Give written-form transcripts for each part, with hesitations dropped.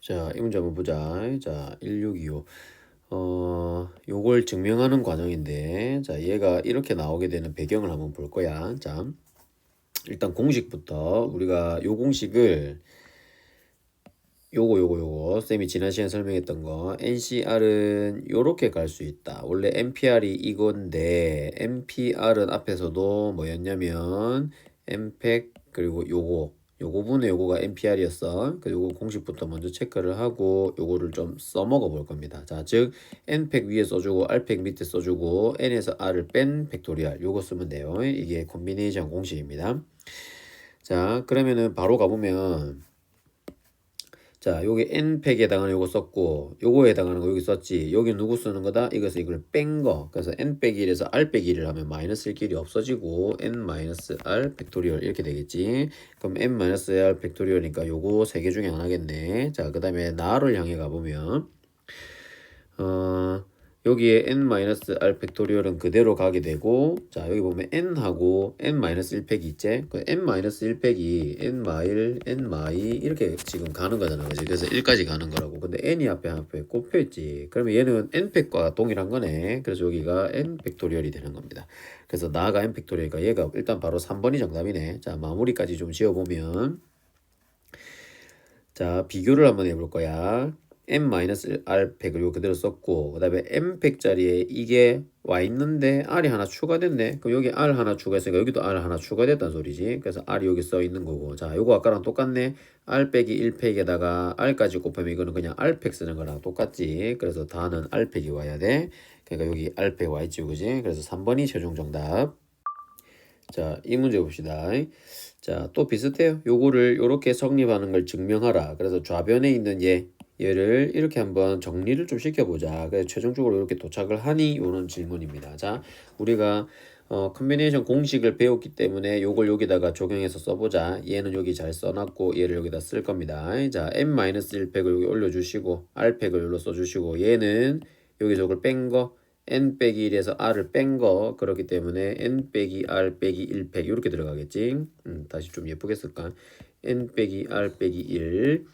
자, 이 문제 한번 보자. 자, 1625. 요걸 증명하는 과정인데, 자, 얘가 이렇게 나오게 되는 배경을 한번 볼 거야. 자, 일단 공식부터 우리가 요 공식을 요거 쌤이 지난 시간에 설명했던 거 NCR은 요렇게 갈 수 있다. 원래 NPR이 이건데 NPR은 앞에서도 뭐였냐면 MPEG 그리고 요거 분의 요거가 NPR이었어. 그 요거 공식부터 먼저 체크를 하고 요거를 좀 써먹어 볼 겁니다. 자, 즉 NPEG 위에 써주고 RPEG 밑에 써주고 N에서 R을 뺀 팩토리얼 요거 쓰면 돼요. 이게 콤비네이션 공식입니다. 자, 그러면은 바로 가보면 자, 여기 n팩에 해당하는 요거 썼고 요거에 해당하는 거 여기 썼지. 여기 누구 쓰는 거다? 이것은 이걸 뺀 거. 그래서 n 빼기 1에서 r 빼기 1을 하면 마이너스 1 길이 없어지고 n-r 팩토리얼 이렇게 되겠지. 그럼 n-r 팩토리얼이니까 요거 세 개 중에 하나겠네. 자, 그 다음에 나를 향해 가보면 여기에 n-r 팩토리얼은 그대로 가게 되고, 자, 여기 보면 n하고 n-1 팩이 있지? 그 n-1 팩이 n-1 이렇게 지금 가는 거잖아. 그지? 그래서 1까지 가는 거라고. 근데 n이 앞에 꼽혀 있지. 그러면 얘는 n 팩과 동일한 거네. 그래서 여기가 n 팩토리얼이 되는 겁니다. 그래서 나가 n 팩토리얼이니까 얘가 일단 바로 3번이 정답이네. 자, 마무리까지 좀 지어보면, 자, 비교를 한번 해볼 거야. n-r 팩을 요 그대로 썼고, 그 다음에 m 팩 자리에 이게 와 있는데 r이 하나 추가됐네. 그럼 여기 r 하나 추가했으니까 여기도 r 하나 추가됐단 소리지. 그래서 r이 여기 써 있는 거고. 자, 요거 아까랑 똑같네. r 빼기 1 팩에다가 r까지 곱하면 이거는 그냥 r 팩 쓰는 거랑 똑같지. 그래서 다는 r 팩이 와야 돼. 그러니까 여기 r 팩 와 있지, 그지? 그래서 3번이 최종 정답. 자, 이 문제 봅시다. 자, 또 비슷해요. 요거를 요렇게 성립하는 걸 증명하라. 그래서 좌변에 있는 얘를 이렇게 한번 정리를 좀 시켜보자. 그래서 최종적으로 이렇게 도착을 하니 요런 질문입니다. 자, 우리가 컨비네이션 공식을 배웠기 때문에 요걸 여기다가 적용해서 써보자. 얘는 여기 잘 써놨고 얘를 여기다 쓸 겁니다. 자, n-1팩을 여기 올려주시고 r팩을 여기로 써주시고 얘는 여기 저걸 뺀 거 n 빼기 1에서 r을 뺀 거 그렇기 때문에 n 빼기 r 빼기 1팩 이렇게 들어가겠지. 다시 좀 예쁘게 쓸까? n 빼기 r 빼기 1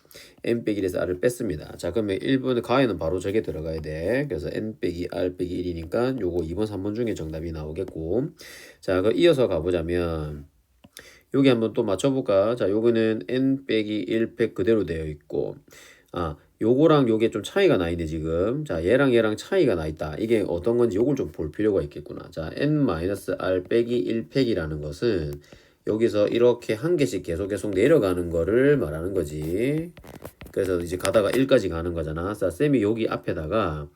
n 빼기 1에서 r을 뺐습니다. 자, 그러면 1번 가에는 바로 저게 들어가야 돼. 그래서 n 빼기 r 빼기 1이니까 요거 2번 3번 중에 정답이 나오겠고, 자, 그 이어서 가보자면 여기 한번 또 맞춰볼까? 자, 요거는 n 빼기 1팩 그대로 되어 있고, 요거랑 요게 좀 차이가 나 있네 지금. 자, 얘랑 차이가 나 있다. 이게 어떤 건지 요걸 좀 볼 필요가 있겠구나. 자, n-r 빼기 1팩이라는 것은 여기서 이렇게 한 개씩 계속 내려가는 거를 말하는 거지. 그래서 이제 가다가 1까지 가는 거잖아. 자, 쌤이 여기 앞에다가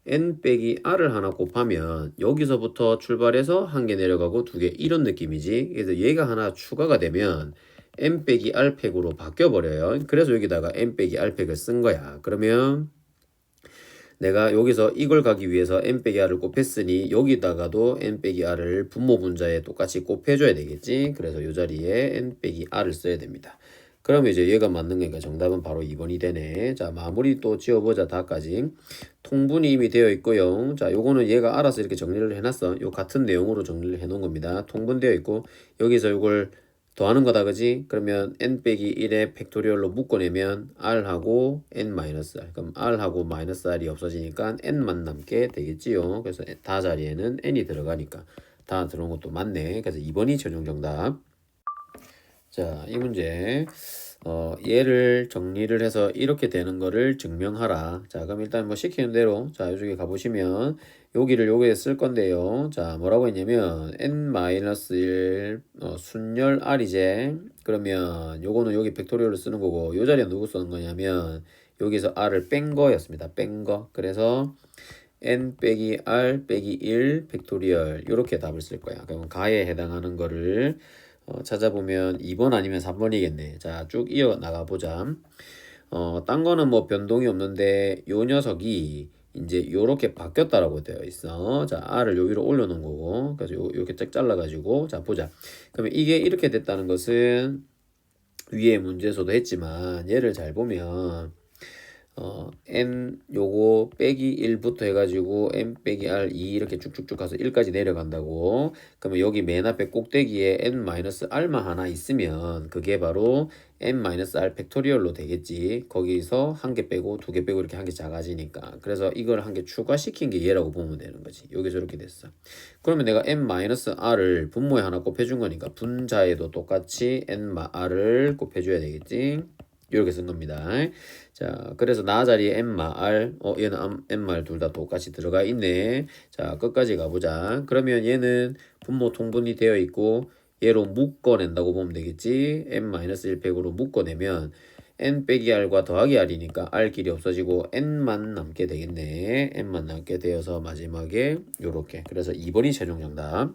n 빼기 r을 하나 곱하면 여기서부터 출발해서 한 개 내려가고 두 개 이런 느낌이지. 그래서 얘가 하나 추가가 되면 n 빼기 r 팩으로 바뀌어 버려요. 그래서 여기다가 n 빼기 r 팩을 쓴 거야. 그러면 내가 여기서 이걸 가기 위해서 n 빼기 r을 곱했으니 여기다가도 n 빼기 r을 분모 분자에 똑같이 곱해줘야 되겠지. 그래서 이 자리에 n 빼기 r을 써야 됩니다. 그러면 이제 얘가 맞는 거니까 정답은 바로 2번이 되네. 자, 마무리 또 지어보자. 다까지 통분이 이미 되어 있고요. 자, 요거는 얘가 알아서 이렇게 정리를 해놨어. 요 같은 내용으로 정리를 해놓은 겁니다. 통분되어 있고 여기서 요걸 더하는 거다, 그지? 그러면 n 빼기 1의 팩토리얼로 묶어내면 r하고 n-r. 그럼 r하고 마이너스 r이 없어지니까 n만 남게 되겠지요. 그래서 다 자리에는 n이 들어가니까 다 들어온 것도 맞네. 그래서 2번이 최종 정답. 자, 이 문제. 얘를 정리를 해서 이렇게 되는 거를 증명하라. 자, 그럼 일단 뭐 시키는 대로, 자, 이쪽에 가보시면, 여기를 여기에 쓸 건데요. 자, 뭐라고 했냐면, n-1, 순열 r이제. 그러면 요거는 여기 팩토리얼로 쓰는 거고, 요 자리에 누구 쓰는 거냐면, 여기서 r을 뺀 거였습니다. 뺀 거. 그래서, n 빼기 r 빼기 1 팩토리얼. 요렇게 답을 쓸 거야. 그러면 가에 해당하는 거를, 찾아보면 2번 아니면 3번이겠네. 자, 쭉 이어 나가보자. 딴 거는 뭐 변동이 없는데 요 녀석이 이제 요렇게 바뀌었다라고 되어 있어. 자, r을 요 위로 올려놓은 거고. 그래서 요렇게 쫙 잘라가지고 자, 보자. 그러면 이게 이렇게 됐다는 것은 위에 문제에서도 했지만 얘를 잘 보면 n 요거 빼기 1부터 해가지고 n 빼기 r 2 이렇게 쭉쭉쭉 가서 1까지 내려간다고. 그러면 여기 맨 앞에 꼭대기에 n-r만 하나 있으면 그게 바로 n-r 팩토리얼로 되겠지. 거기서 한 개 빼고 두 개 빼고 이렇게 한 개 작아지니까. 그래서 이걸 한 개 추가시킨 게 얘라고 보면 되는 거지. 여기서 이렇게 됐어. 그러면 내가 n-r을 분모에 하나 곱해준 거니까 분자에도 똑같이 n-r을 곱해줘야 되겠지. 이렇게 쓴 겁니다. 자, 그래서 나 자리에 n말, 얘는 n말 둘 다 똑같이 들어가 있네. 자, 끝까지 가보자. 그러면 얘는 분모 통분이 되어 있고 얘로 묶어낸다고 보면 되겠지. n-1팩으로 묶어내면 n 빼기 r과 더하기 r이니까 r끼리 없어지고 n만 남게 되겠네. n만 남게 되어서 마지막에 요렇게. 그래서 2번이 최종 정답.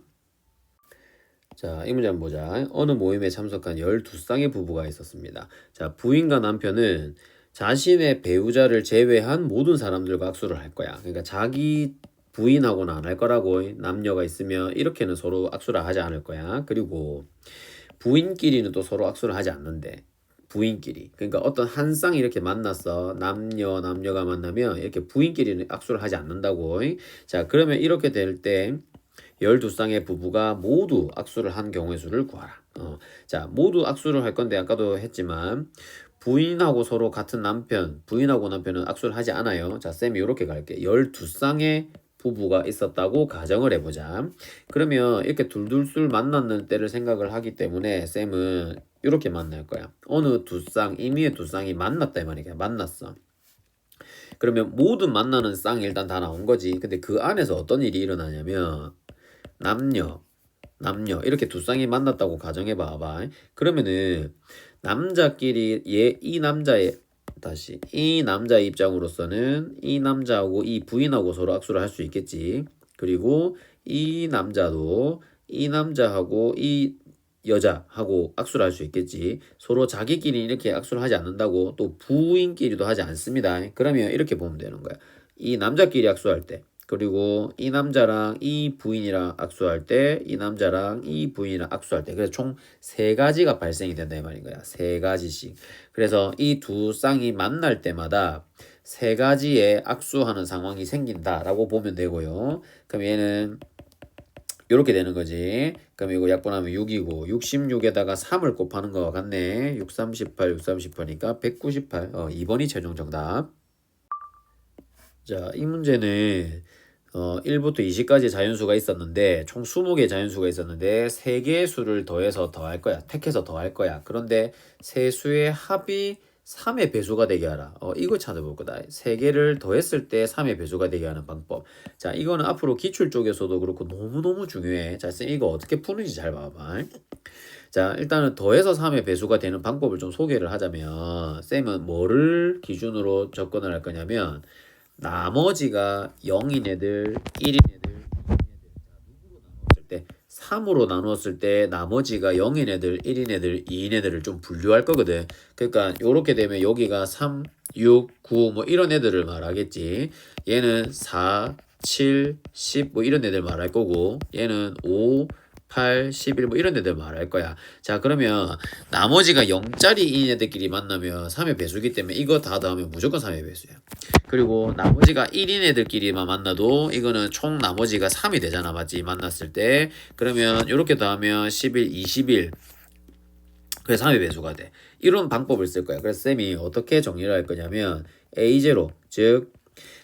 자, 이 문제 한번 보자. 어느 모임에 참석한 12쌍의 부부가 있었습니다. 자, 부인과 남편은 자신의 배우자를 제외한 모든 사람들과 악수를 할 거야. 그러니까 자기 부인하고는 안 할 거라고. 남녀가 있으면 이렇게는 서로 악수를 하지 않을 거야. 그리고 부인끼리는 또 서로 악수를 하지 않는데. 부인끼리. 그러니까 어떤 한 쌍이 이렇게 만났어. 남녀가 만나면 이렇게 부인끼리는 악수를 하지 않는다고. 자, 그러면 이렇게 될때 12쌍의 부부가 모두 악수를 한 경우의 수를 구하라. 자, 모두 악수를 할 건데 아까도 했지만 부인하고 서로 같은 남편, 부인하고 남편은 악수를 하지 않아요. 자, 쌤이 이렇게 갈게. 12쌍의 부부가 있었다고 가정을 해보자. 그러면 이렇게 둘둘둘 만났는 때를 생각을 하기 때문에 쌤은 이렇게 만날 거야. 어느 두 쌍, 임의의 두 쌍이 만났다 이 말이야. 만났어. 그러면 모든 만나는 쌍이 일단 다 나온 거지. 근데 그 안에서 어떤 일이 일어나냐면 남녀 이렇게 두 쌍이 만났다고 가정해 봐봐. 그러면은 남자끼리 이 남자의 이 남자의 입장으로서는 이 남자하고 이 부인하고 서로 악수를 할 수 있겠지. 그리고 이 남자도 이 남자하고 이 여자하고 악수를 할 수 있겠지. 서로 자기끼리 이렇게 악수를 하지 않는다고. 또 부인끼리도 하지 않습니다. 그러면 이렇게 보면 되는 거야. 이 남자끼리 악수할 때, 그리고 이 남자랑 이 부인이랑 악수할 때, 이 남자랑 이 부인이랑 악수할 때, 그래서 총 3가지가 발생이 된다 이 말인 거야. 3가지씩. 그래서 이 두 쌍이 만날 때마다 3가지의 악수하는 상황이 생긴다라고 보면 되고요. 그럼 얘는 이렇게 되는 거지. 그럼 이거 약분하면 6이고 66에다가 3을 곱하는 거 같네. 6, 38, 6, 38이니까 198. 2번이 최종 정답. 자, 이 문제는 1부터 20까지 자연수가 있었는데 총 20개의 자연수가 있었는데 3개의 수를 더해서 더할 거야. 택해서 더할 거야. 그런데 세 수의 합이 3의 배수가 되게 하라. 이거 찾아볼 거다. 3개를 더했을 때 3의 배수가 되게 하는 방법. 자, 이거는 앞으로 기출 쪽에서도 그렇고 너무너무 중요해. 자, 쌤 이거 어떻게 푸는지 잘 봐봐. 자, 일단은 더해서 3의 배수가 되는 방법을 좀 소개를 하자면 쌤은 뭐를 기준으로 접근을 할 거냐면 나머지가 0인 애들, 1인 애들, 2인 애들. 3으로 나누었을 때 나머지가 0인 애들, 1인 애들, 2인 애들을 좀 분류할 거거든. 그러니까 요렇게 되면 여기가 3, 6, 9 뭐 이런 애들을 말하겠지. 얘는 4, 7, 10 뭐 이런 애들 말할 거고 얘는 5, 8, 11 뭐 이런 애들 말할 거야. 자, 그러면 나머지가 0짜리인 애들끼리 만나면 3의 배수기 때문에 이거 다 더하면 무조건 3의 배수야. 그리고 나머지가 1인 애들끼리만 만나도 이거는 총 나머지가 3이 되잖아. 맞지? 만났을 때. 그러면 이렇게 더하면 11, 21. 그래서 3의 배수가 돼. 이런 방법을 쓸 거야. 그래서 쌤이 어떻게 정리를 할 거냐면 A0, 즉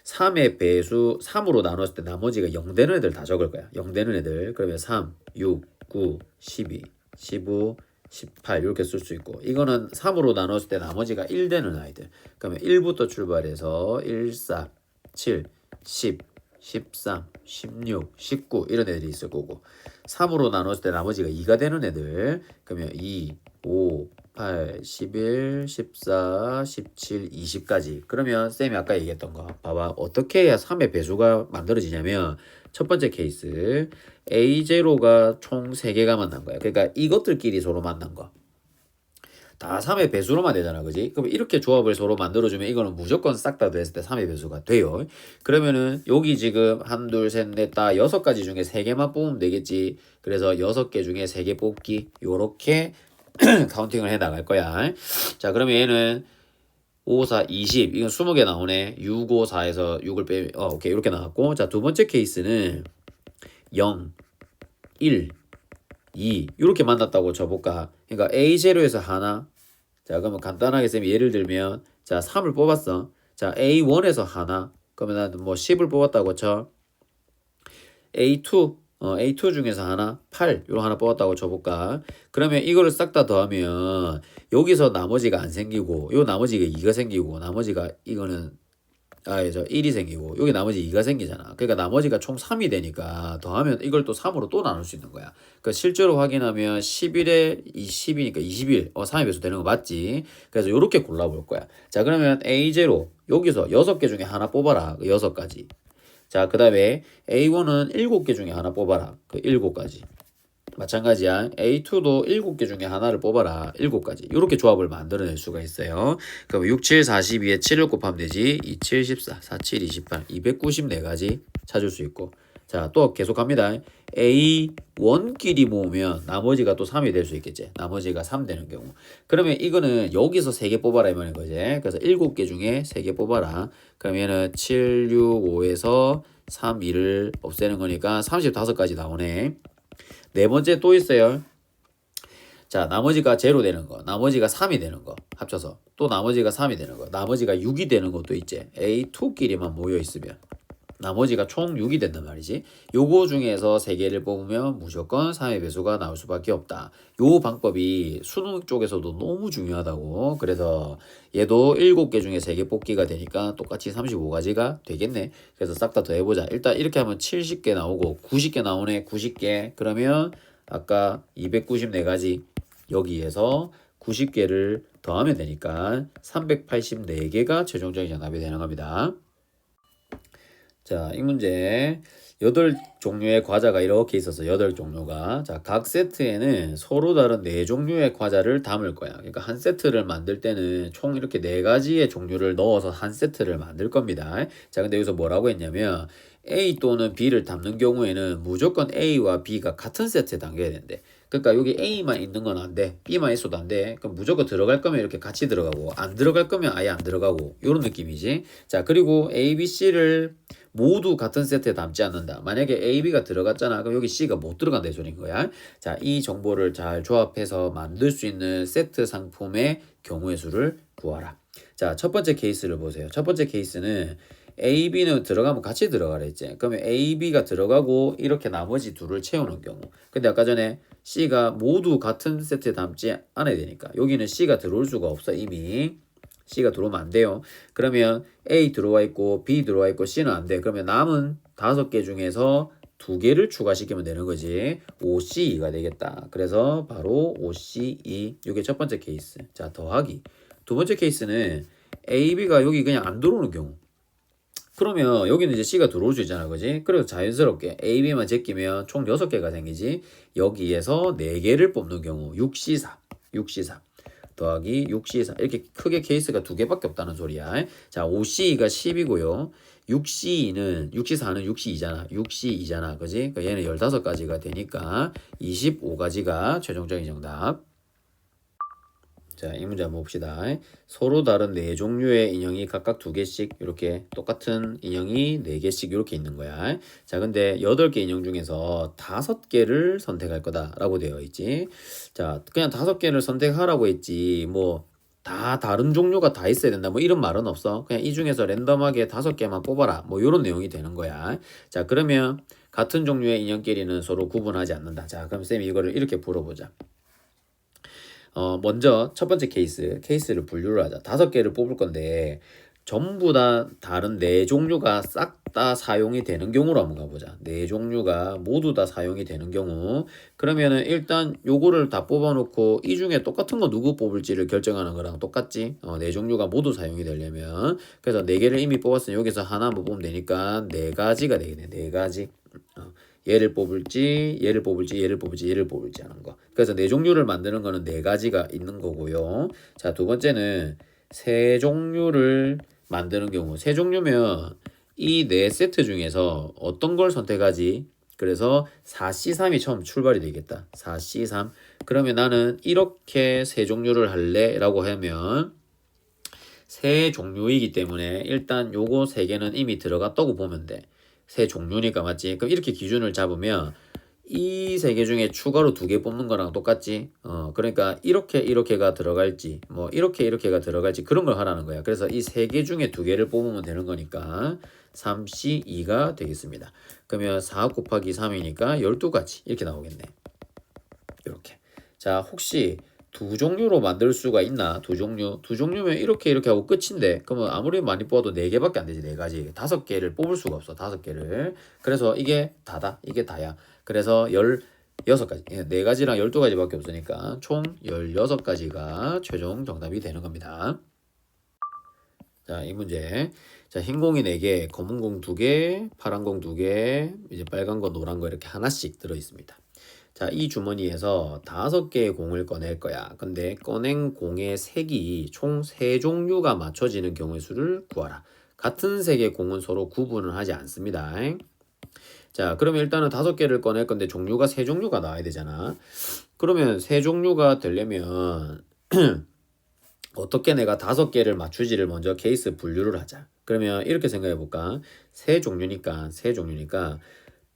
3의 배수 3으로 나눴을 때 나머지가 0 되는 애들 다 적을 거야. 0 되는 애들. 그러면 3, 6, 9, 12, 15, 18 이렇게 쓸 수 있고 이거는 3으로 나눴을 때 나머지가 1 되는 아이들. 그러면 1부터 출발해서 1, 4, 7, 10, 13, 16, 19 이런 애들이 있을 거고 3으로 나눴을 때 나머지가 2가 되는 애들. 그러면 2, 5, 8, 11, 14, 17, 20까지. 그러면 쌤이 아까 얘기했던 거 봐봐. 어떻게 해야 3의 배수가 만들어지냐면 첫 번째 케이스 A0가 총 3개가 만난 거야. 그러니까 이것들끼리 서로 만난 거. 다 3의 배수로만 되잖아. 그지? 그럼 이렇게 조합을 서로 만들어주면 이거는 무조건 싹 다 됐을 때 3의 배수가 돼요. 그러면은 여기 지금 1, 2, 3, 넷, 다 6가지 중에 3개만 뽑으면 되겠지. 그래서 6개 중에 3개 뽑기 요렇게 카운팅을 해 나갈 거야. 자, 그러면 얘는 5, 4, 20. 이건 20개 나오네. 6, 5, 4에서 6을 빼, 오케이. 이렇게 나왔고. 자, 두 번째 케이스는 0, 1, 2. 이렇게 만났다고 쳐볼까? 그러니까 A0에서 하나. 자, 그러면 간단하게 쌤이 예를 들면, 자, 3을 뽑았어. 자, A1에서 하나. 그러면 나는 뭐 10을 뽑았다고 쳐. A2, A2 중에서 하나, 8, 요거 하나 뽑았다고 쳐볼까? 그러면 이거를 싹 다 더하면 여기서 나머지가 안 생기고 요 나머지가 2가 생기고 나머지가 이거는 저 1이 생기고 여기 나머지 2가 생기잖아. 그러니까 나머지가 총 3이 되니까 더하면 이걸 또 3으로 또 나눌 수 있는 거야. 그러니까 실제로 확인하면 11에 20이니까 21, 3의 배수 되는 거 맞지? 그래서 요렇게 골라볼 거야. 자, 그러면 A0 여기서 6개 중에 하나 뽑아라. 그 6가지. 자, 그 다음에 A1은 7개 중에 하나 뽑아라. 그 7가지. 마찬가지야. A2도 7개 중에 하나를 뽑아라. 7가지. 이렇게 조합을 만들어낼 수가 있어요. 그럼 6, 7, 42에 7을 곱하면 되지. 2, 7, 14, 4, 7, 28, 294가지 찾을 수 있고. 자, 또 계속 갑니다. A1끼리 모으면 나머지가 또 3이 될 수 있겠지. 나머지가 3 되는 경우. 그러면 이거는 여기서 3개 뽑아라 이 말인 거지. 그래서 7개 중에 3개 뽑아라. 그러면은 7, 6, 5에서 3, 2를 없애는 거니까 35가지 나오네. 네 번째 또 있어요. 자, 나머지가 0 되는 거, 나머지가 3이 되는 거 합쳐서 또 나머지가 3이 되는 거, 나머지가 6이 되는 것도 있지. A2끼리만 모여 있으면 나머지가 총 6이 된단 말이지. 요거 중에서 3개를 뽑으면 무조건 3의 배수가 나올 수밖에 없다. 요 방법이 수능 쪽에서도 너무 중요하다고. 그래서 얘도 7개 중에 3개 뽑기가 되니까 똑같이 35가지가 되겠네. 그래서 싹 다 더해보자. 일단 이렇게 하면 70개 나오고 90개 나오네. 90개. 그러면 아까 294가지 여기에서 90개를 더하면 되니까 384개가 최종적인 정답이 되는 겁니다. 자, 이 문제 8종류의 과자가 이렇게 있어서 8종류가. 자, 각 세트에는 서로 다른 4종류의 과자를 담을 거야. 그러니까 한 세트를 만들 때는 총 이렇게 4가지의 종류를 넣어서 한 세트를 만들 겁니다. 자, 근데 여기서 뭐라고 했냐면 A 또는 B를 담는 경우에는 무조건 A와 B가 같은 세트에 담겨야 된대. 그러니까 여기 A만 있는 건 안 돼. B만 있어도 안 돼. 그럼 무조건 들어갈 거면 이렇게 같이 들어가고 안 들어갈 거면 아예 안 들어가고 이런 느낌이지. 자, 그리고 A, B, C를 모두 같은 세트에 담지 않는다. 만약에 A, B가 들어갔잖아. 그럼 여기 C가 못 들어간다 이 소린 거야. 자, 이 정보를 잘 조합해서 만들 수 있는 세트 상품의 경우의 수를 구하라. 자, 첫 번째 케이스를 보세요. 첫 번째 케이스는 A, B는 들어가면 같이 들어가라 했지. 그러면 A, B가 들어가고 이렇게 나머지 둘을 채우는 경우. 근데 아까 전에 C가 모두 같은 세트에 담지 않아야 되니까 여기는 C가 들어올 수가 없어. 이미 C가 들어오면 안 돼요. 그러면 A 들어와 있고 B 들어와 있고 C는 안 돼. 그러면 남은 5개 중에서 2개를 추가시키면 되는 거지. OCE가 되겠다. 그래서 바로 OCE. 이게 첫 번째 케이스. 자, 더하기. 두 번째 케이스는 A, B가 여기 그냥 안 들어오는 경우. 그러면 여기는 이제 C가 들어올 수 있잖아, 그지? 그래서 자연스럽게 A, B만 제끼면 총 6개가 생기지. 여기에서 4개를 뽑는 경우 6C4, 6C4 더하기 6C4 이렇게 크게 케이스가 2개밖에 없다는 소리야. 자, 5C가 10이고요. 6C4는 6C2잖아. 6C2잖아, 그지? 그러니까 얘는 15가지가 되니까 25가지가 최종적인 정답. 자, 이 문제 한번 봅시다. 서로 다른 4종류의 인형이 각각 2개씩 이렇게 똑같은 인형이 4개씩 이렇게 있는 거야. 자, 근데 8개 인형 중에서 5개를 선택할 거다라고 되어 있지. 자, 그냥 5개를 선택하라고 했지. 뭐 다 다른 종류가 다 있어야 된다. 뭐 이런 말은 없어. 그냥 이 중에서 랜덤하게 5개만 뽑아라. 뭐 이런 내용이 되는 거야. 자, 그러면 같은 종류의 인형끼리는 서로 구분하지 않는다. 자, 그럼 쌤이 이거를 이렇게 풀어보자. 먼저 첫 번째 케이스를 분류를 하자. 5개를 뽑을 건데 전부 다 다른 4종류가 싹 다 사용이 되는 경우로 한번 가보자. 4종류가 모두 다 사용이 되는 경우. 그러면은 일단 요거를 다 뽑아놓고 이 중에 똑같은 거 누구 뽑을지를 결정하는 거랑 똑같지. 4종류가 모두 사용이 되려면. 그래서 4개를 이미 뽑았으니 여기서 하나만 뽑으면 되니까 4가지가 되겠네. 4가지. 얘를 뽑을지, 얘를 뽑을지, 얘를 뽑을지, 얘를 뽑을지 하는 거. 그래서 4종류를 만드는 거는 4가지가 있는 거고요. 자, 두 번째는 3종류를 만드는 경우. 3종류면 이 4세트 중에서 어떤 걸 선택하지? 그래서 4C3이 처음 출발이 되겠다. 4C3. 그러면 나는 이렇게 3종류를 할래? 라고 하면 세 종류이기 때문에 일단 요거 세 개는 이미 들어갔다고 보면 돼. 세 종류니까 맞지? 그럼 이렇게 기준을 잡으면 이 세 개 중에 추가로 두 개 뽑는 거랑 똑같지? 그러니까 이렇게가 들어갈지 뭐 이렇게가 들어갈지 그런 걸 하라는 거야. 그래서 이 세 개 중에 두 개를 뽑으면 되는 거니까 3C2가 되겠습니다. 그러면 4 곱하기 3이니까 12가지 이렇게 나오겠네. 이렇게. 자, 혹시 두 종류로 만들 수가 있나? 두 종류면 이렇게 하고 끝인데 그러면 아무리 많이 뽑아도 4개밖에 안 되지. 4가지. 5개를 뽑을 수가 없어. 5개를. 그래서 이게 다다. 이게 다야. 그래서 16가지. 4가지랑 12가지밖에 없으니까 총 16가지가 최종 정답이 되는 겁니다. 자, 이 문제. 자, 흰 공이 4개, 검은 공 2개, 파란 공 2개, 이제 빨간 거, 노란 거 이렇게 하나씩 들어 있습니다. 자, 이 주머니에서 5개의 공을 꺼낼 거야. 근데 꺼낸 공의 색이 총 3종류가 맞춰지는 경우의 수를 구하라. 같은 색의 공은 서로 구분을 하지 않습니다. 자, 그러면 일단은 5개를 꺼낼 건데 종류가 3종류가 나와야 되잖아. 그러면 3종류가 되려면 어떻게 내가 5개를 맞추지를 먼저 케이스 분류를 하자. 그러면 이렇게 생각해 볼까? 세 종류니까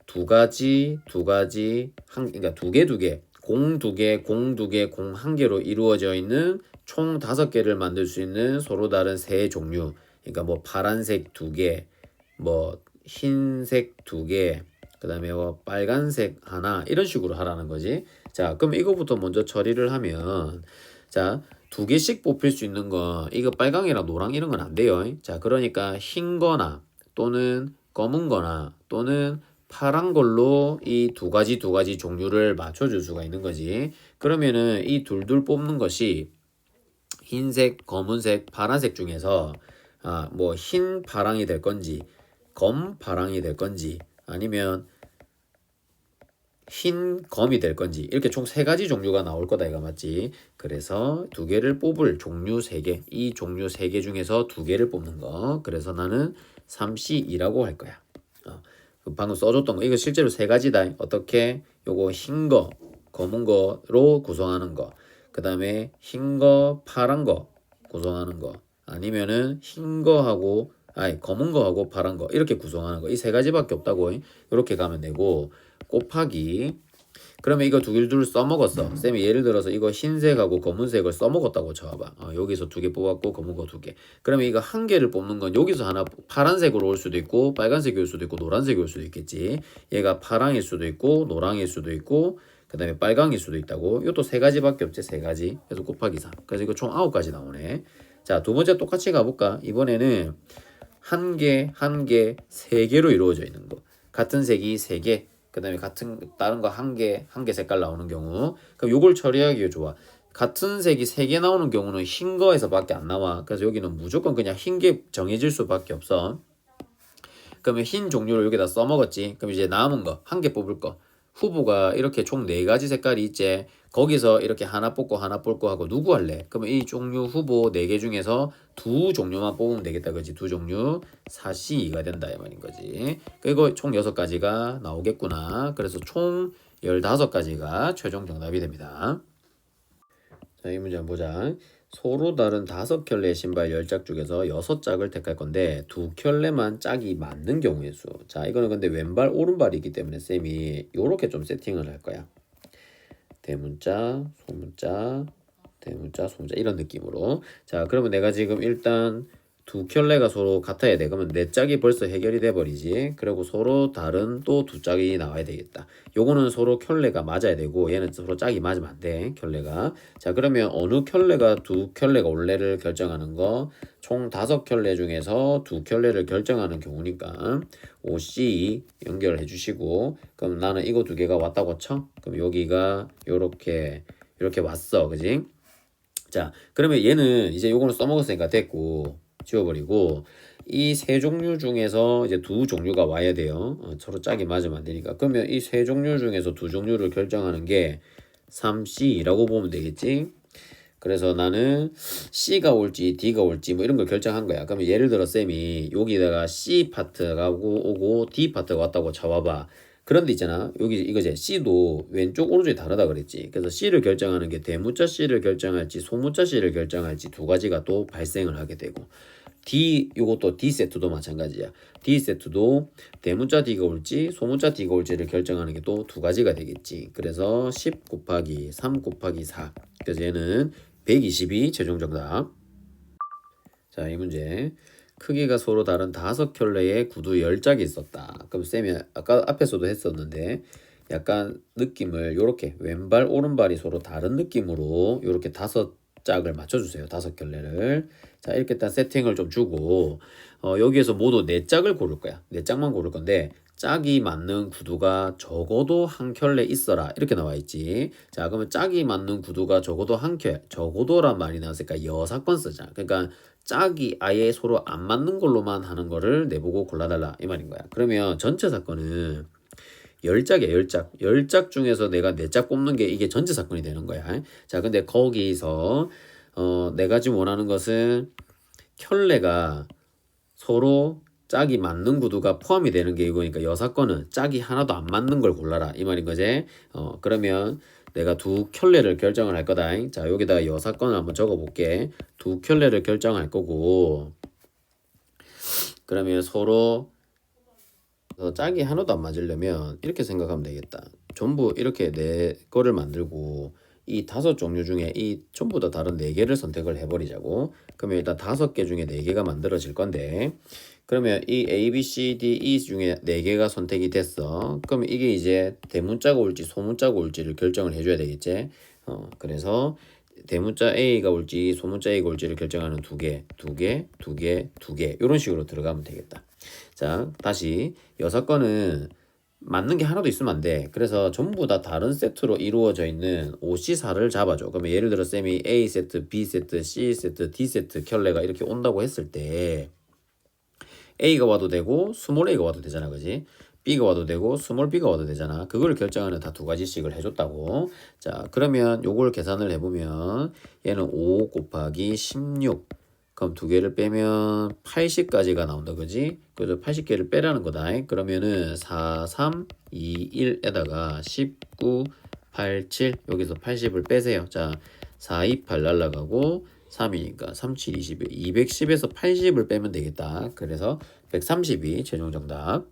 2가지, 그러니까 2개, 공 2개, 공 2개, 공 1개로 이루어져 있는 총 5개를 만들 수 있는 서로 다른 세 종류. 그러니까 뭐 파란색 2개, 뭐 흰색 2개, 그 다음에 뭐 빨간색 하나 이런 식으로 하라는 거지. 자, 그럼 이거부터 먼저 처리를 하면 자, 2개씩 뽑힐 수 있는 거 이거 빨강이랑 노랑 이런 건 안 돼요. 자, 그러니까 흰 거나 또는 검은 거나 또는 파란 걸로 이 두 가지 종류를 맞춰줄 수가 있는 거지. 그러면은 이 둘 뽑는 것이 흰색, 검은색, 파란색 중에서 뭐 흰 파랑이 될 건지 검 파랑이 될 건지 아니면 흰 검이 될 건지 이렇게 총 3가지 종류가 나올 거다 이거 맞지? 그래서 2개를 뽑을 종류 3개 이 종류 3개 중에서 2개를 뽑는 거 그래서 나는 3C2라고 할 거야. 방금 써줬던 거 이거 실제로 3가지다. 어떻게? 요거 흰 거, 검은 거로 구성하는 거 그 다음에 흰 거, 파란 거 구성하는 거 아니면은 흰 거하고 검은 거하고 파란 거 이렇게 구성하는 거 이 3가지밖에 없다고 이렇게 가면 되고 곱하기 그러면 이거 2개를 써먹었어. 쌤이 예를 들어서 이거 흰색하고 검은색을 써먹었다고 쳐봐. 여기서 2개 뽑았고 검은 거 2개. 그러면 이거 1개를 뽑는 건 여기서 하나 파란색으로 올 수도 있고 빨간색이 올 수도 있고 노란색이 올 수도 있겠지. 얘가 파랑일 수도 있고 노랑일 수도 있고 그 다음에 빨강일 수도 있다고. 이것도 3가지밖에 없지. 3가지. 그래서 곱하기 4. 그래서 이거 총 9가지 나오네. 자, 두 번째 똑같이 가볼까? 이번에는 1개, 3개로 이루어져 있는 거. 같은 색이 3개. 그 다음에 다른 거 1개 색깔 나오는 경우. 그럼 요걸 처리하기 좋아. 같은 색이 3개 나오는 경우는 흰 거에서밖에 안 나와. 그래서 여기는 무조건 그냥 흰 게 정해질 수밖에 없어. 그러면 흰 종류를 여기다 써먹었지. 그럼 이제 남은 거, 1개 뽑을 거. 후보가 이렇게 총 4가지 색깔이 있지. 거기서 이렇게 하나 뽑고 하고 누구 할래? 그러면 이 종류 후보 4개 중에서 2 종류만 뽑으면 되겠다. 그지? 2 종류 4C2가 된다 이 말인 거지. 그리고 총 6가지가 나오겠구나. 그래서 총 15가지가 최종 정답이 됩니다. 자, 이 문제 한번 보자. 서로 다른 5켤레의 신발 10짝 중에서 6짝을 택할 건데 2켤레만 짝이 맞는 경우의 수. 자, 이거는 근데 왼발 오른발이기 때문에 쌤이 요렇게 좀 세팅을 할 거야. 대문자, 소문자, 대문자, 소문자 이런 느낌으로. 자, 그러면 내가 지금 일단 2켤레가 서로 같아야 돼. 그러면 4짝이 벌써 해결이 돼 버리지. 그리고 서로 다른 또 2짝이 나와야 되겠다. 요거는 서로 켤레가 맞아야 되고 얘는 서로 짝이 맞으면 안 돼. 켤레가. 자, 그러면 어느 켤레가 2켤레가 올래를 결정하는 거 총 5켤레 중에서 2켤레를 결정하는 경우니까 OC 연결해 주시고 그럼 나는 이거 2개가 왔다고 쳐. 그럼 여기가 요렇게 왔어. 그지? 자, 그러면 얘는 이제 요거는 써먹었으니까 됐고 지워버리고 이 3종류 중에서 이제 2 종류가 와야 돼요. 서로 짝이 맞으면 안 되니까. 그러면 이 3종류 중에서 2 종류를 결정하는 게 3C라고 보면 되겠지. 그래서 나는 C가 올지 D가 올지 뭐 이런 걸 결정한 거야. 그러면 예를 들어 쌤이 여기다가 C 파트가 오고 D 파트가 왔다고 쳐봐봐. 그런데 있잖아. 여기 이거지. C도 왼쪽 오른쪽이 다르다 그랬지. 그래서 C를 결정하는 게 대문자 C를 결정할지 소문자 C를 결정할지 두 가지가 또 발생을 하게 되고 요것도 D 세트도 마찬가지야. D 세트도 대문자 D가 올지 소문자 D가 올지를 결정하는 게 또 두 가지가 되겠지. 그래서 10 곱하기 3 곱하기 4. 그래서 얘는 122 최종 정답. 자, 이 문제. 크기가 서로 다른 5켤레의 구두 10짝이 있었다. 그럼 쌤이 아까 앞에서도 했었는데 약간 느낌을 요렇게 왼발 오른발이 서로 다른 느낌으로 요렇게 5짝을 맞춰주세요. 5켤레를. 자, 이렇게 딱 세팅을 좀 주고 여기에서 모두 4짝을 고를 거야. 4짝만 고를 건데 짝이 맞는 구두가 적어도 한 켤레 있어라 이렇게 나와 있지. 자, 그러면 짝이 맞는 구두가 적어도 한 켤레, 적어도란 말이 나왔으니까 여사건 쓰자. 그러니까 짝이 아예 서로 안 맞는 걸로만 하는 거를 내보고 골라달라 이 말인 거야. 그러면 전체 사건은 10짝이야. 10짝 10짝 중에서 내가 4짝 뽑는 게 이게 전체 사건이 되는 거야. 자, 근데 거기서 내가 지금 원하는 것은 켤레가 서로 짝이 맞는 구두가 포함이 되는 게 이거니까 여사건은 짝이 하나도 안 맞는 걸 골라라 이 말인 거지. 그러면 내가 두 켤레를 결정을 할 거다. 자, 여기다가 여사건을 한번 적어 볼게. 두 켤레를 결정할 거고 그러면 서로 짝이 하나도 안 맞으려면 이렇게 생각하면 되겠다. 전부 이렇게 네 거를 만들고 이 5종류 중에 이 전부 다 다른 4개를 선택을 해버리자고. 그러면 일단 5개 중에 4개가 만들어질 건데 그러면 이 A, B, C, D, E 중에 4개가 선택이 됐어. 그러면 이게 이제 대문자가 올지 소문자가 올지를 결정을 해줘야 되겠지. 그래서 대문자 A가 올지 소문자 A가 올지를 결정하는 2개, 2개, 2개, 2개 이런 식으로 들어가면 되겠다. 자, 다시 여사건은 맞는 게 하나도 있으면 안 돼. 그래서 전부 다 다른 세트로 이루어져 있는 OC4를 잡아줘. 그러면 예를 들어 쌤이 A 세트, B 세트, C 세트, D 세트 켤레가 이렇게 온다고 했을 때 A가 와도 되고 스몰 A가 와도 되잖아. 그지? B가 와도 되고 스몰 B가 와도 되잖아. 그걸 결정하는 다 2가지씩을 해줬다고. 자, 그러면 요걸 계산을 해보면 얘는 5 곱하기 16 그럼 2개를 빼면 80까지가 나온다. 그지? 그래서 80개를 빼라는 거다. 그러면은 4, 3, 2, 1에다가 19, 8, 7 여기서 80을 빼세요. 자, 4, 2, 8 날라가고 3이니까 3, 7, 20, 210에서 80을 빼면 되겠다. 그래서 132 최종 정답.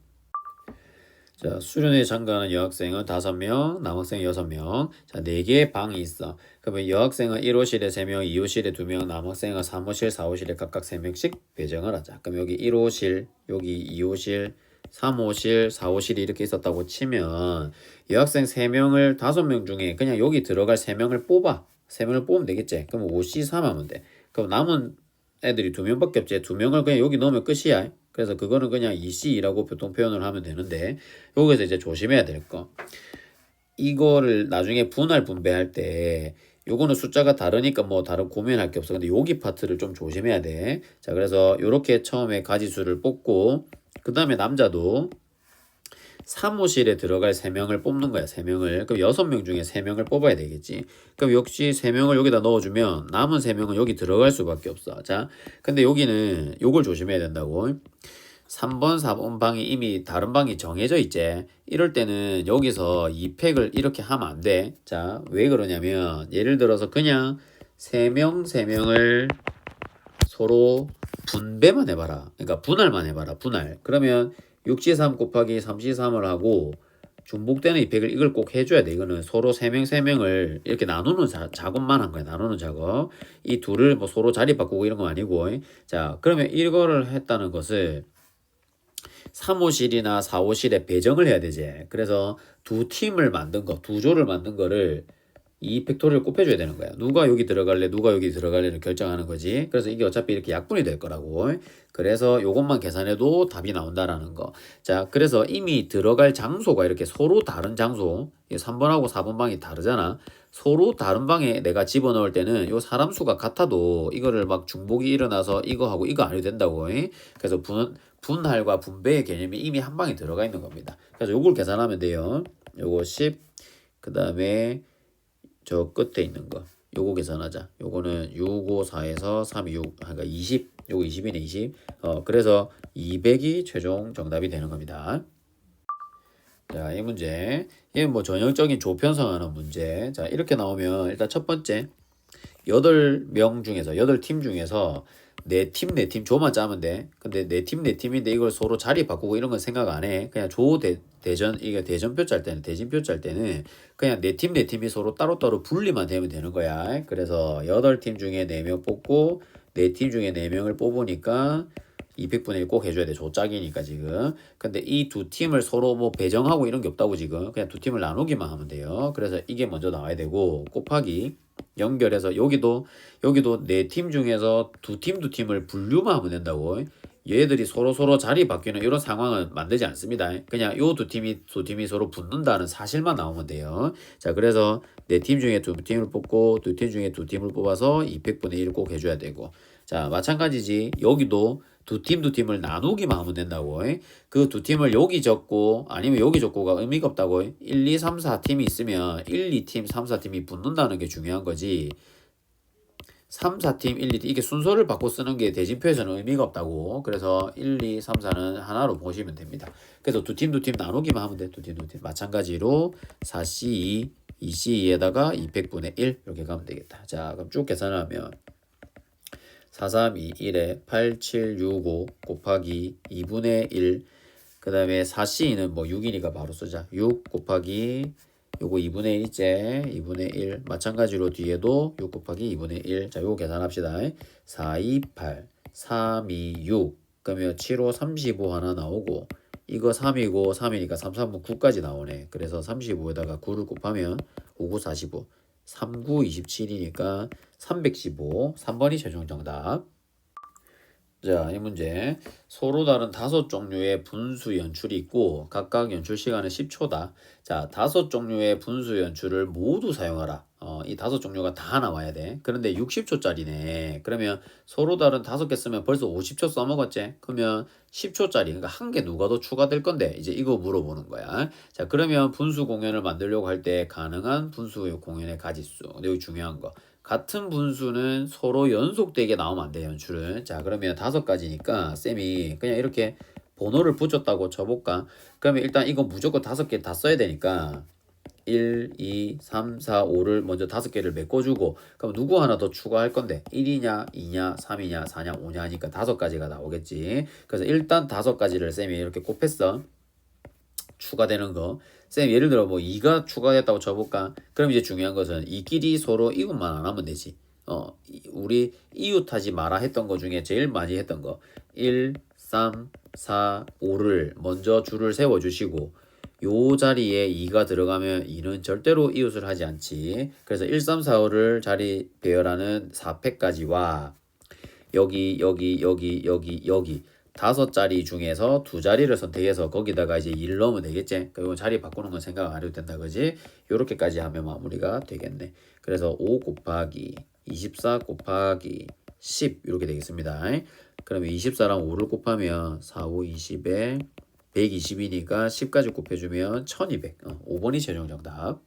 자, 수련회 참가하는 여학생은 5명, 남학생 6명. 자, 4개의 방이 있어. 그러면 여학생은 1호실에 3명, 2호실에 2명, 남학생은 3호실, 4호실에 각각 3명씩 배정을 하자. 그럼 여기 1호실, 여기 2호실, 3호실, 4호실이 이렇게 있었다고 치면 여학생 3명을 5명 중에 그냥 여기 들어갈 3명을 뽑아. 3명을 뽑으면 되겠지. 그럼 5C3 하면 돼. 그럼 남은 애들이 2명밖에 없지. 2명을 그냥 여기 넣으면 끝이야. 그래서 그거는 그냥 2C라고 보통 표현을 하면 되는데 여기서 이제 조심해야 될 거. 이거를 나중에 분할 분배할 때 요거는 숫자가 다르니까 뭐 다른 고민할 게 없어. 근데 여기 파트를 좀 조심해야 돼. 자, 그래서 요렇게 처음에 가지수를 뽑고 그 다음에 남자도 사무실에 들어갈 3명을 뽑는 거야. 3명을. 그럼 6명 중에 3명을 뽑아야 되겠지. 그럼 역시 3명을 여기다 넣어주면 남은 3명은 여기 들어갈 수밖에 없어. 자, 근데 여기는 요걸 조심해야 된다고. 3번, 4번 방이 이미 다른 방이 정해져 있지. 이럴 때는 여기서 2팩을 이렇게 하면 안 돼. 자, 왜 그러냐면 예를 들어서 그냥 3명, 3명을 서로 분배만 해봐라. 그러니까 분할만 해봐라. 분할. 그러면 6C3 곱하기 3C3을 하고 중복되는 이펙을 이걸 꼭 해줘야 돼. 이거는 서로 3명 3명을 이렇게 나누는 작업만 한 거야. 나누는 작업. 이 둘을 뭐 서로 자리 바꾸고 이런 거 아니고. 자, 그러면 이거를 했다는 것을 3호실이나 4호실에 배정을 해야 되지. 그래서 두 팀을 만든 거, 두 조를 만든 거를 이 팩토리를 곱해줘야 되는 거야. 누가 여기 들어갈래, 누가 여기 들어갈래를 결정하는 거지. 그래서 이게 어차피 이렇게 약분이 될 거라고. 그래서 요것만 계산해도 답이 나온다라는 거. 자, 그래서 이미 들어갈 장소가 이렇게 서로 다른 장소, 3번하고 4번 방이 다르잖아. 서로 다른 방에 내가 집어넣을 때는 요 사람 수가 같아도 이거를 막 중복이 일어나서 이거 하고 이거 안 해도 된다고. 그래서 분할과 분배의 개념이 이미 한 방에 들어가 있는 겁니다. 그래서 요걸 계산하면 돼요. 요거 10, 그 다음에 저 끝에 있는 거 요거 계산하자. 요거는 6, 5, 4에서 3, 6 그러니까 20 요거 20이네 20 그래서 200이 최종 정답이 되는 겁니다. 자, 이 문제. 얘는 뭐 전형적인 조편성하는 문제. 자, 이렇게 나오면 일단 첫 번째 8명 중에서 8팀 중에서 네 팀 조만 짜면 돼. 근데 네 팀인데 이걸 서로 자리 바꾸고 이런 건 생각 안 해. 그냥 대전 이게 대전표 짤 때는 대진표 짤 때는 그냥 네 팀이 서로 따로따로 분리만 되면 되는 거야. 그래서 8팀 중에 4명 뽑고 네 팀 중에 4명을 뽑으니까 200분의 1 꼭 해줘야 돼. 조짝이니까 지금. 근데 이 두 팀을 서로 뭐 배정하고 이런 게 없다고 지금. 그냥 두 팀을 나누기만 하면 돼요. 그래서 이게 먼저 나와야 되고 곱하기 연결해서 여기도 네 팀 중에서 두 팀을 분류만 하면 된다고. 얘들이 서로 자리 바뀌는 이런 상황은 만들지 않습니다. 그냥 요 두 팀이 서로 붙는다는 사실만 나오면 돼요. 자, 그래서 네 팀 중에 두 팀을 뽑고 두 팀 중에 두 팀을 뽑아서 200분의 1 꼭 해줘야 되고. 자, 마찬가지지. 여기도 두 팀을 나누기만 하면 된다고. 그 두 팀을 여기 적고 아니면 여기 적고가 의미가 없다고. 1, 2, 3, 4팀이 있으면 1, 2팀, 3, 4팀이 붙는다는 게 중요한 거지. 3, 4팀, 1, 2팀 이게 순서를 바꿔 쓰는 게 대진표에서는 의미가 없다고. 그래서 1, 2, 3, 4는 하나로 보시면 됩니다. 그래서 두 팀 나누기만 하면 돼. 두 팀. 마찬가지로 4C2, 2C2에다가 200분의 1 이렇게 가면 되겠다. 자, 그럼 쭉 계산하면 4, 3, 2, 1에 8, 7, 6, 5 곱하기 2분의 1. 그 다음에 4C는 뭐 6이니까 바로 쓰자. 6 곱하기 요거 2분의 1 있지? 2분의 1. 마찬가지로 뒤에도 6 곱하기 2분의 1. 자, 요거 계산합시다. 4, 2, 8, 3, 2, 6. 그러면 7, 5, 35 하나 나오고 이거 3이고 3이니까 3, 3은 9까지 나오네. 그래서 35에다가 9를 곱하면 5, 9, 45. 3, 9, 27이니까 315. 3번이 최종 정답. 자, 이 문제. 서로 다른 5종류의 분수 연출이 있고 각각 연출 시간은 10초다. 자, 5종류의 분수 연출을 모두 사용하라. 이 5종류가 다 나와야 돼. 그런데 60초짜리네. 그러면 서로 다른 5개 쓰면 벌써 50초 써먹었지? 그러면 10초짜리, 그러니까 한 개 누가 더 추가될 건데 이제 이거 물어보는 거야. 자, 그러면 분수 공연을 만들려고 할 때 가능한 분수 공연의 가지수. 근데 여기 중요한 거. 같은 분수는 서로 연속되게 나오면 안 돼, 연출은. 자, 그러면 5가지니까 쌤이 그냥 이렇게 번호를 붙였다고 쳐볼까? 그러면 일단 이거 무조건 5개 다 써야 되니까 1, 2, 3, 4, 5를 먼저 5개를 메꿔주고 그럼 누구 하나 더 추가할 건데 1이냐, 2냐, 3이냐, 4냐, 5냐 하니까 5가지가 나오겠지. 그래서 일단 5가지를 쌤이 이렇게 곱했어. 추가되는 거. 쌤 예를 들어 뭐 2가 추가됐다고 쳐볼까? 그럼 이제 중요한 것은 이끼리 서로 이웃만 안 하면 되지. 우리 이웃하지 마라 했던 거 중에 제일 많이 했던 거 1, 3, 4, 5를 먼저 줄을 세워주시고 요 자리에 2가 들어가면 2는 절대로 이웃을 하지 않지. 그래서 1, 3, 4, 5를 자리 배열하는 4팩까지와 여기 5자리 중에서 2자리를 선택해서 거기다가 이제 2를 넣으면 되겠지. 그리고 자리 바꾸는 건 생각 안 해도 된다 그지? 요렇게까지 하면 마무리가 되겠네. 그래서 5 곱하기 24 곱하기 10 이렇게 되겠습니다. 그러면 24랑 5를 곱하면 4, 5, 20에 120이니까 10까지 곱해주면 1200. 5번이 최종 정답.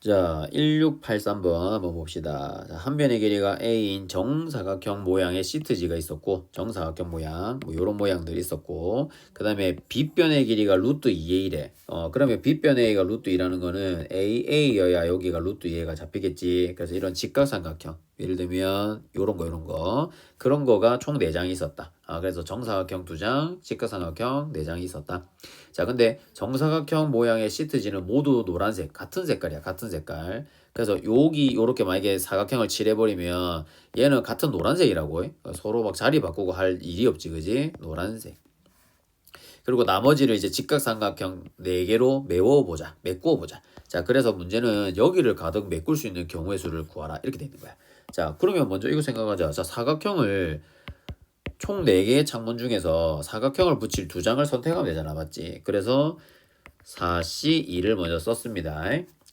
자, 1683번 한번 봅시다. 자, 한 변의 길이가 A인 정사각형 모양의 시트지가 있었고 정사각형 모양 뭐 요런 모양들이 있었고 그 다음에 빗변의 길이가 루트 2의 1에 그러면 빗변의 A가 루트 2라는 거는 AA여야 여기가 루트 2가 잡히겠지. 그래서 이런 직각삼각형 예를 들면 요런 거 그런 거가 총 4장이 있었다. 그래서 정사각형 2장 직각삼각형 4장이 있었다. 자, 근데 정사각형 모양의 시트지는 모두 노란색, 같은 색깔이야, 같은 색깔. 그래서 여기 요렇게 만약에 사각형을 칠해버리면 얘는 같은 노란색이라고 해. 서로 막 자리 바꾸고 할 일이 없지, 그지? 노란색. 그리고 나머지를 이제 직각삼각형 4개로 메꾸어보자. 자, 그래서 문제는 여기를 가득 메꿀 수 있는 경우의 수를 구하라. 이렇게 돼 있는 거야. 자, 그러면 먼저 이거 생각하자. 자, 사각형을 총 4개의 창문 중에서 사각형을 붙일 2장을 선택하면 되잖아. 맞지? 그래서 4C2를 먼저 썼습니다.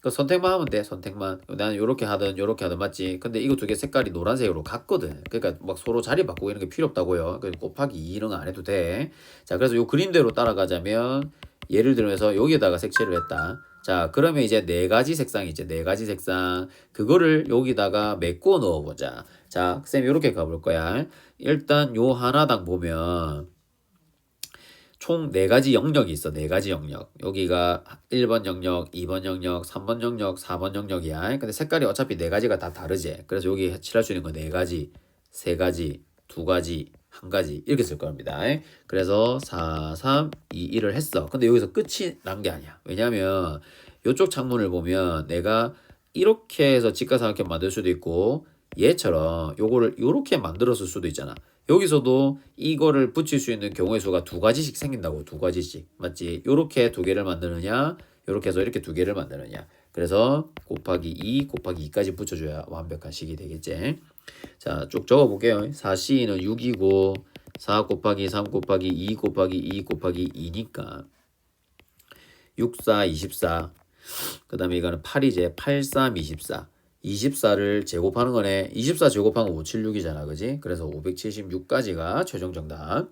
그 선택만 하면 돼. 선택만. 나는 요렇게 하든 맞지? 근데 이거 2개 색깔이 노란색으로 같거든. 그러니까 막 서로 자리 바꾸고 이런 게 필요 없다고요. 그래서 곱하기 2 이런 거 안 해도 돼. 자, 그래서 요 그림대로 따라가자면 예를 들면서 여기에다가 색칠을 했다. 자, 그러면 이제 4가지 색상이 있지. 4가지 색상. 그거를 여기다가 메꿔 넣어보자. 자, 쌤 요렇게 가볼 거야. 일단 요 하나당 보면 총 4가지 영역이 있어. 4가지 영역. 여기가 1번 영역, 2번 영역, 3번 영역, 4번 영역이야. 근데 색깔이 어차피 4가지가 다 다르지. 그래서 여기 칠할 수 있는 거 4가지, 3가지, 2가지, 1가지 이렇게 쓸 겁니다. 그래서 4, 3, 2, 1을 했어. 근데 여기서 끝이 난 게 아니야. 왜냐면 이쪽 창문을 보면 내가 이렇게 해서 직각삼각형 만들 수도 있고 얘처럼 요거를 요렇게 만들었을 수도 있잖아. 여기서도 이거를 붙일 수 있는 경우의 수가 2가지씩 생긴다고. 2가지씩. 맞지? 요렇게 2개를 만드느냐 요렇게 해서 이렇게 2개를 만드느냐. 그래서 곱하기 2 곱하기 2까지 붙여줘야 완벽한 식이 되겠지. 자, 쭉 적어볼게요. 4C는 6이고 4 곱하기 3 곱하기 2 곱하기 2 곱하기 2니까 6, 4, 24. 그 다음에 이거는 8이제 8, 3, 24. 24를 제곱하는 거네. 24 제곱하면 576이잖아. 그지? 그래서 576까지가 최종 정답.